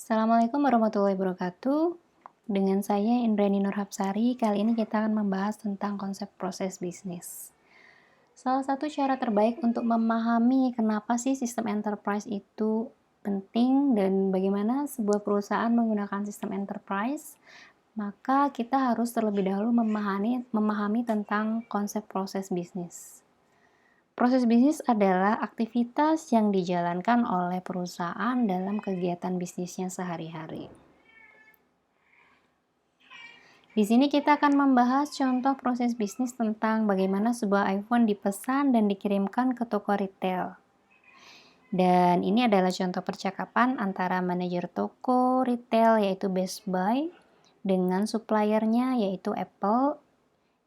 Assalamualaikum warahmatullahi wabarakatuh. Dengan saya Indrani Nurhapsari, kali ini kita akan membahas tentang konsep proses bisnis. Salah satu cara terbaik untuk memahami kenapa sih sistem enterprise itu penting dan bagaimana sebuah perusahaan menggunakan sistem enterprise, maka kita harus terlebih dahulu memahami tentang konsep proses bisnis. Proses bisnis adalah aktivitas yang dijalankan oleh perusahaan dalam kegiatan bisnisnya sehari-hari. Di sini kita akan membahas contoh proses bisnis tentang bagaimana sebuah iPhone dipesan dan dikirimkan ke toko retail. Dan ini adalah contoh percakapan antara manajer toko retail yaitu Best Buy dengan suppliernya yaitu Apple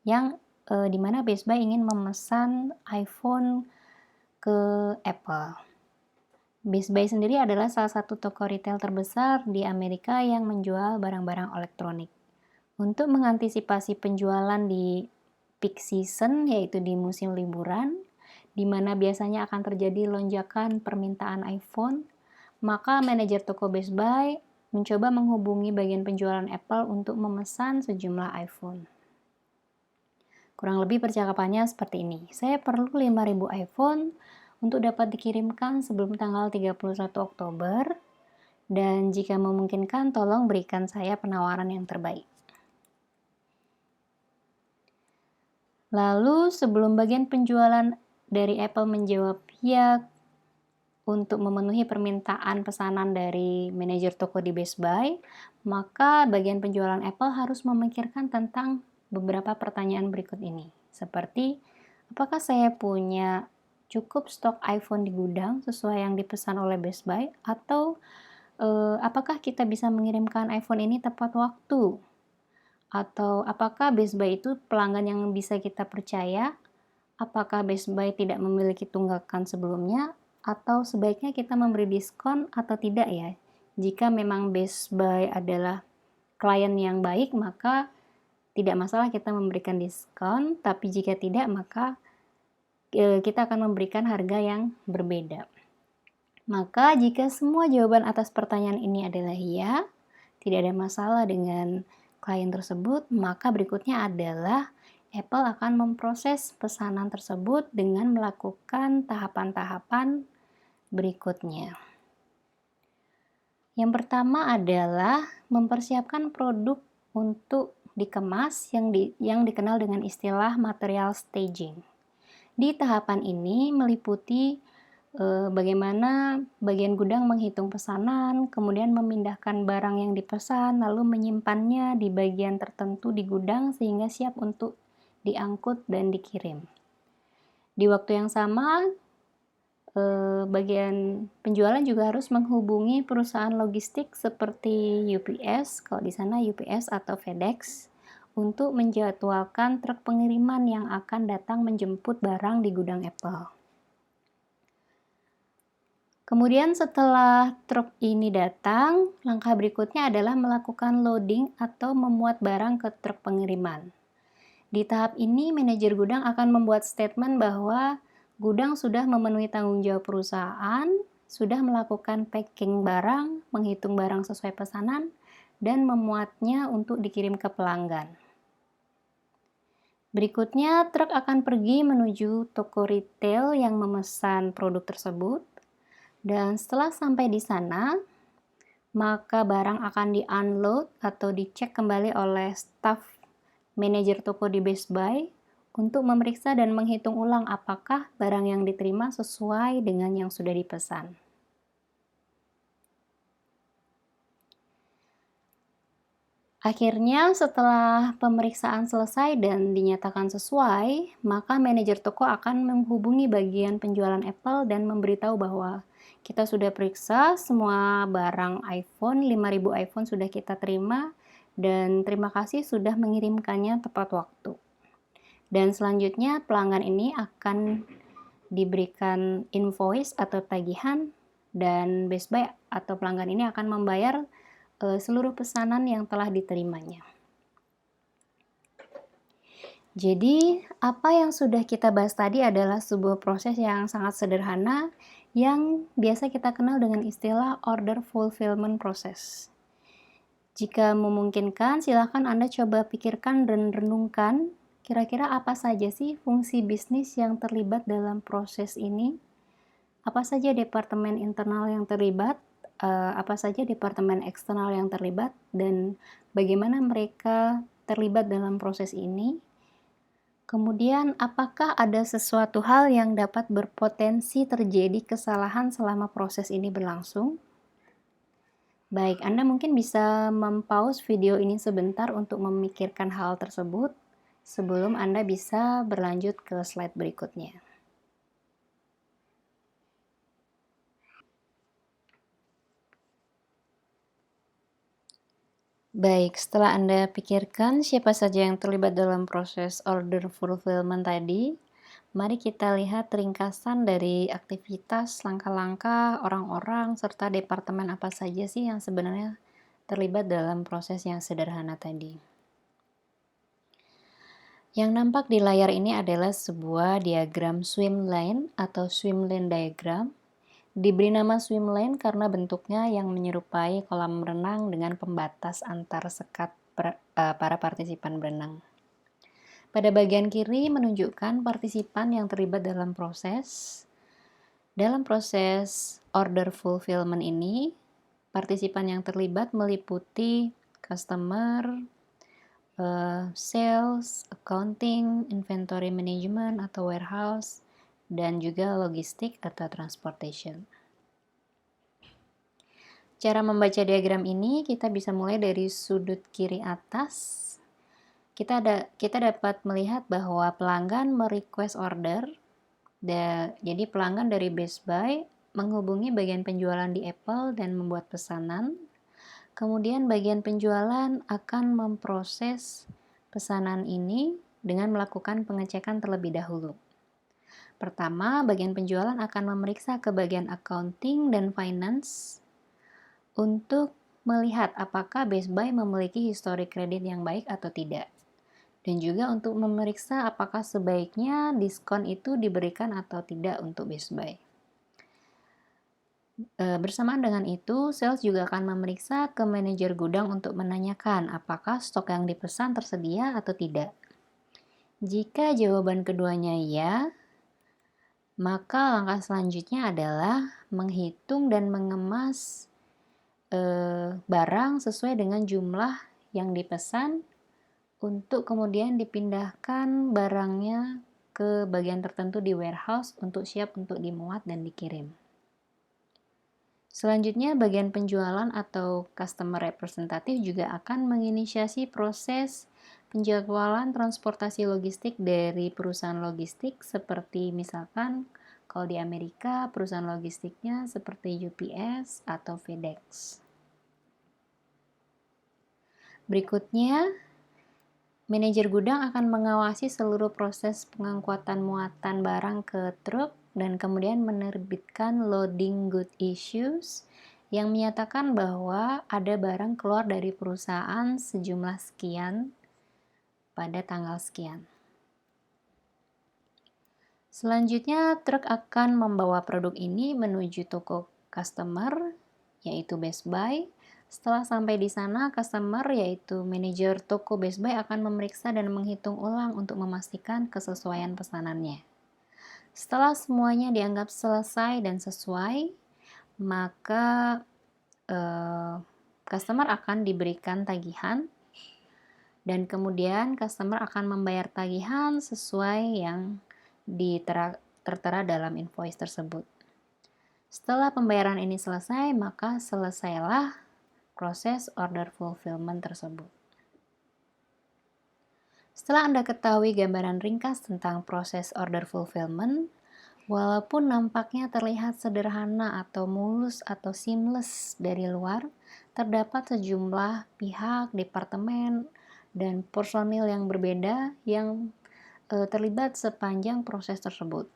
yang dimana Best Buy ingin memesan iPhone ke Apple. Best Buy sendiri adalah salah satu toko retail terbesar di Amerika yang menjual barang-barang elektronik. Untuk mengantisipasi penjualan di peak season, yaitu di musim liburan, di mana biasanya akan terjadi lonjakan permintaan iPhone, maka manajer toko Best Buy mencoba menghubungi bagian penjualan Apple untuk memesan sejumlah iPhone. Kurang lebih percakapannya seperti ini. Saya perlu 5.000 iPhone untuk dapat dikirimkan sebelum tanggal 31 Oktober, dan jika memungkinkan tolong berikan saya penawaran yang terbaik. Lalu sebelum bagian penjualan dari Apple menjawab ya untuk memenuhi permintaan pesanan dari manajer toko di Best Buy, maka bagian penjualan Apple harus memikirkan tentang beberapa pertanyaan berikut ini. Seperti, apakah saya punya cukup stok iPhone di gudang sesuai yang dipesan oleh Best Buy? Atau apakah kita bisa mengirimkan iPhone ini tepat waktu? Atau apakah Best Buy itu pelanggan yang bisa kita percaya? Apakah Best Buy tidak memiliki tunggakan sebelumnya? Atau sebaiknya kita memberi diskon atau tidak ya? Jika memang Best Buy adalah klien yang baik, maka tidak masalah kita memberikan diskon, tapi jika tidak, maka kita akan memberikan harga yang berbeda. Maka jika semua jawaban atas pertanyaan ini adalah ya, tidak ada masalah dengan klien tersebut, maka berikutnya adalah Apple akan memproses pesanan tersebut dengan melakukan tahapan-tahapan berikutnya. Yang pertama adalah mempersiapkan produk untuk dikemas yang dikenal dengan istilah material staging. Di tahapan ini meliputi bagaimana bagian gudang menghitung pesanan, kemudian memindahkan barang yang dipesan, lalu menyimpannya di bagian tertentu di gudang sehingga siap untuk diangkut dan dikirim. Di waktu yang sama, bagian penjualan juga harus menghubungi perusahaan logistik seperti UPS, kalau di sana UPS atau FedEx, untuk menjadwalkan truk pengiriman yang akan datang menjemput barang di gudang Apple. Kemudian setelah truk ini datang, langkah berikutnya adalah melakukan loading atau memuat barang ke truk pengiriman. Di tahap ini, manajer gudang akan membuat statement bahwa gudang sudah memenuhi tanggung jawab perusahaan, sudah melakukan packing barang, menghitung barang sesuai pesanan, dan memuatnya untuk dikirim ke pelanggan. Berikutnya, truk akan pergi menuju toko retail yang memesan produk tersebut. Dan setelah sampai di sana, maka barang akan di-unload atau dicek kembali oleh staf manajer toko di Best Buy untuk memeriksa dan menghitung ulang apakah barang yang diterima sesuai dengan yang sudah dipesan. Akhirnya, setelah pemeriksaan selesai dan dinyatakan sesuai, maka manajer toko akan menghubungi bagian penjualan Apple dan memberitahu bahwa kita sudah periksa semua barang iPhone, 5.000 iPhone sudah kita terima, dan terima kasih sudah mengirimkannya tepat waktu. Dan selanjutnya pelanggan ini akan diberikan invoice atau tagihan, dan Best Buy atau pelanggan ini akan membayar seluruh pesanan yang telah diterimanya. Jadi, apa yang sudah kita bahas tadi adalah sebuah proses yang sangat sederhana yang biasa kita kenal dengan istilah order fulfillment process. Jika memungkinkan, silakan Anda coba pikirkan dan renungkan kira-kira apa saja sih fungsi bisnis yang terlibat dalam proses ini? Apa saja departemen internal yang terlibat? Apa saja departemen eksternal yang terlibat? Dan bagaimana mereka terlibat dalam proses ini? Kemudian, apakah ada sesuatu hal yang dapat berpotensi terjadi kesalahan selama proses ini berlangsung? Baik, Anda mungkin bisa mempause video ini sebentar untuk memikirkan hal tersebut sebelum Anda bisa berlanjut ke slide berikutnya. Baik, setelah Anda pikirkan siapa saja yang terlibat dalam proses order fulfillment tadi, mari kita lihat ringkasan dari aktivitas, langkah-langkah, orang-orang, serta departemen apa saja sih yang sebenarnya terlibat dalam proses yang sederhana tadi. Yang nampak di layar ini adalah sebuah diagram swim lane atau swim lane diagram. Diberi nama swim lane karena bentuknya yang menyerupai kolam renang dengan pembatas antar sekat para partisipan berenang. Pada bagian kiri menunjukkan partisipan yang terlibat dalam proses. Dalam proses order fulfillment ini, partisipan yang terlibat meliputi customer, sales, accounting, inventory management atau warehouse, dan juga logistik atau transportation. Cara membaca diagram ini kita bisa mulai dari sudut kiri atas. Kita dapat melihat bahwa pelanggan merequest order. Jadi pelanggan dari Best Buy menghubungi bagian penjualan di Apple dan membuat pesanan. Kemudian bagian penjualan akan memproses pesanan ini dengan melakukan pengecekan terlebih dahulu. Pertama, bagian penjualan akan memeriksa ke bagian accounting dan finance untuk melihat apakah Best Buy memiliki histori kredit yang baik atau tidak. Dan juga untuk memeriksa apakah sebaiknya diskon itu diberikan atau tidak untuk Best Buy. Bersamaan dengan itu, sales juga akan memeriksa ke manajer gudang untuk menanyakan apakah stok yang dipesan tersedia atau tidak. Jika jawaban keduanya ya, maka langkah selanjutnya adalah menghitung dan mengemas barang sesuai dengan jumlah yang dipesan untuk kemudian dipindahkan barangnya ke bagian tertentu di warehouse untuk siap untuk dimuat dan dikirim. Selanjutnya, bagian penjualan atau customer representative juga akan menginisiasi proses penjadwalan transportasi logistik dari perusahaan logistik seperti misalkan kalau di Amerika perusahaan logistiknya seperti UPS atau FedEx. Berikutnya, manajer gudang akan mengawasi seluruh proses pengangkutan muatan barang ke truk dan kemudian menerbitkan loading good issues yang menyatakan bahwa ada barang keluar dari perusahaan sejumlah sekian pada tanggal sekian. Selanjutnya, truk akan membawa produk ini menuju toko customer, yaitu Best Buy. Setelah sampai di sana, customer yaitu manajer toko Best Buy akan memeriksa dan menghitung ulang untuk memastikan kesesuaian pesanannya. Setelah semuanya dianggap selesai dan sesuai, maka customer akan diberikan tagihan dan kemudian customer akan membayar tagihan sesuai yang tertera dalam invoice tersebut. Setelah pembayaran ini selesai, maka selesailah proses order fulfillment tersebut. Setelah Anda ketahui gambaran ringkas tentang proses order fulfillment, walaupun nampaknya terlihat sederhana atau mulus atau seamless dari luar, terdapat sejumlah pihak, departemen, dan personil yang berbeda yang terlibat sepanjang proses tersebut.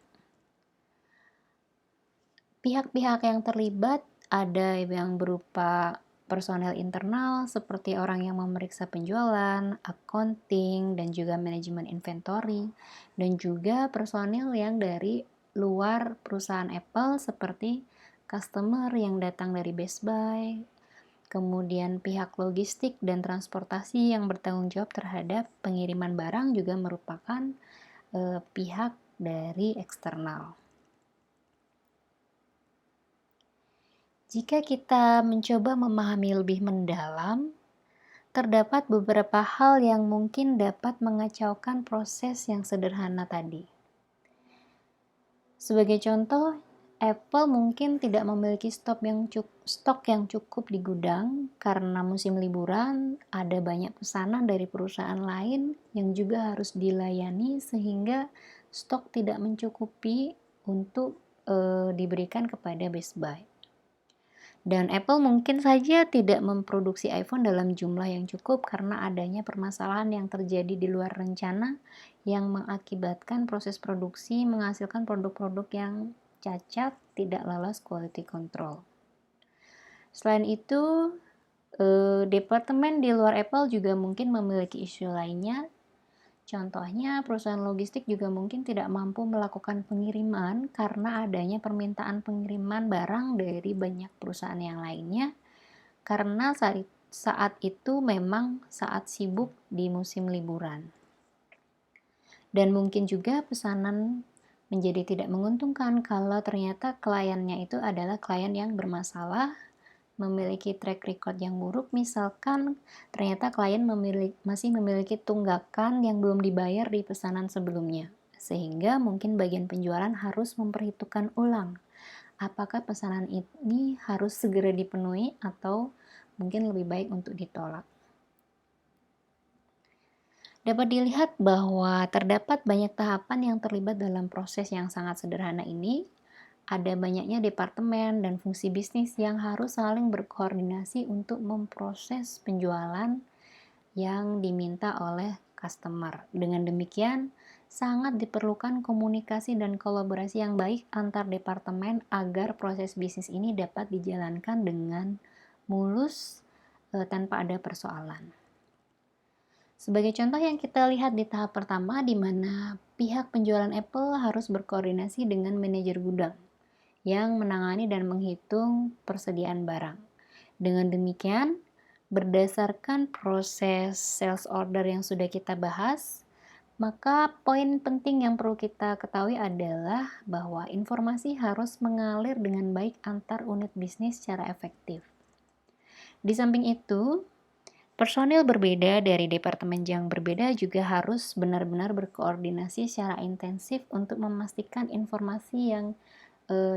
Pihak-pihak yang terlibat ada yang berupa personel internal seperti orang yang memeriksa penjualan, accounting, dan juga manajemen inventory, dan juga personil yang dari luar perusahaan Apple seperti customer yang datang dari Best Buy, kemudian pihak logistik dan transportasi yang bertanggung jawab terhadap pengiriman barang juga merupakan pihak dari eksternal. Jika kita mencoba memahami lebih mendalam, terdapat beberapa hal yang mungkin dapat mengacaukan proses yang sederhana tadi. Sebagai contoh, Apple mungkin tidak memiliki stok yang cukup di gudang karena musim liburan, ada banyak pesanan dari perusahaan lain yang juga harus dilayani sehingga stok tidak mencukupi untuk diberikan kepada Best Buy. Dan Apple mungkin saja tidak memproduksi iPhone dalam jumlah yang cukup karena adanya permasalahan yang terjadi di luar rencana yang mengakibatkan proses produksi menghasilkan produk-produk yang cacat, tidak lolos quality control. Selain itu, departemen di luar Apple juga mungkin memiliki isu lainnya. Contohnya, perusahaan logistik juga mungkin tidak mampu melakukan pengiriman karena adanya permintaan pengiriman barang dari banyak perusahaan yang lainnya, karena saat itu memang saat sibuk di musim liburan. Dan mungkin juga pesanan menjadi tidak menguntungkan kalau ternyata kliennya itu adalah klien yang bermasalah, memiliki track record yang buruk, misalkan ternyata klien masih memiliki tunggakan yang belum dibayar di pesanan sebelumnya, sehingga mungkin bagian penjualan harus memperhitungkan ulang apakah pesanan ini harus segera dipenuhi atau mungkin lebih baik untuk ditolak. Dapat dilihat bahwa terdapat banyak tahapan yang terlibat dalam proses yang sangat sederhana ini. Ada banyaknya departemen dan fungsi bisnis yang harus saling berkoordinasi untuk memproses penjualan yang diminta oleh customer. Dengan demikian, sangat diperlukan komunikasi dan kolaborasi yang baik antar departemen agar proses bisnis ini dapat dijalankan dengan mulus tanpa ada persoalan. Sebagai contoh yang kita lihat di tahap pertama di mana pihak penjualan Apple harus berkoordinasi dengan manajer gudang yang menangani dan menghitung persediaan barang. Dengan demikian, berdasarkan proses sales order yang sudah kita bahas, maka poin penting yang perlu kita ketahui adalah bahwa informasi harus mengalir dengan baik antar unit bisnis secara efektif. Di samping itu, personil berbeda dari departemen yang berbeda juga harus benar-benar berkoordinasi secara intensif untuk memastikan informasi yang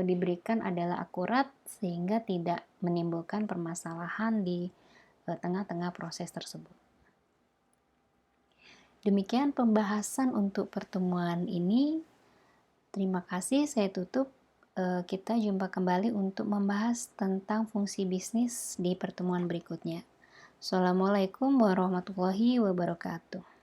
diberikan adalah akurat sehingga tidak menimbulkan permasalahan di tengah-tengah proses tersebut. Demikian pembahasan untuk pertemuan ini. Terima kasih, saya tutup. Kita jumpa kembali untuk membahas tentang fungsi bisnis di pertemuan berikutnya. Assalamualaikum warahmatullahi wabarakatuh.